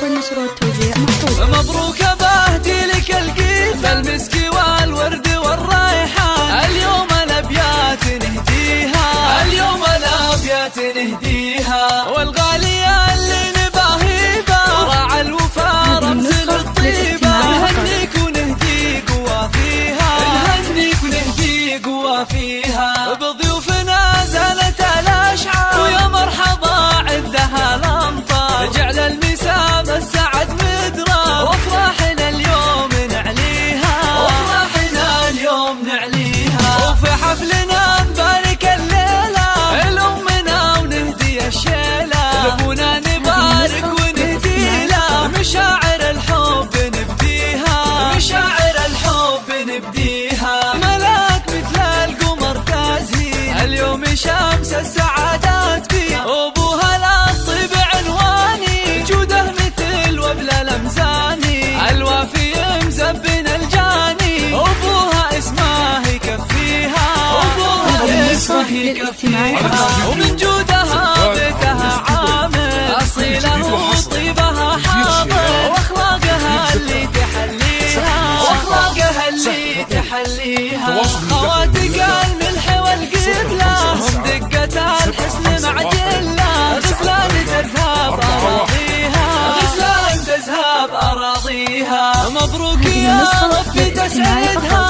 والنشر والتوزيع محفوظ. مبروك بهدي لك القيث المسك والورد والريحان، اليوم الأبيات نهديها، اليوم الأبيات نهديها، والغالية اللي نباهيبها وراعى الوفا رمز للطيبة، نهنيك ونهدي قوى فيها، نهنيك ونهدي قوى فيها، بضيوفنا زالت الأشعار ويا مرحبا عندها الأمطار، جعل المسام السعد مدرار وافراحنا اليوم نعليها، وافراحنا اليوم نعليها، وفي حفلنا نبارك الليلة لأمنا ونهدي الشيلة، لأبونا نبارك ونهدي له مشاعر الحب نبديها، مشاعر الحب نبديها، ملاك مثل القمر تزهين اليوم شمس السعادات فيه، وابوها لا طيب عنواني جوده مثل وبل الامزاني، الوافي مزبن الجاني، وابوها اسمه يكفيها، وابوها اسمه يكفيها، ومن جودها بيتها عامر اصيله وطيبها حاضر، واخلاقها اللي تحليها، واخلاقها اللي تحليها، خواتك الملح والقبله هم دقة الحسن معجله، غزلان تذهب اراضيها، غزلان تذهب اراضيها، مبروك يا رب تسعدها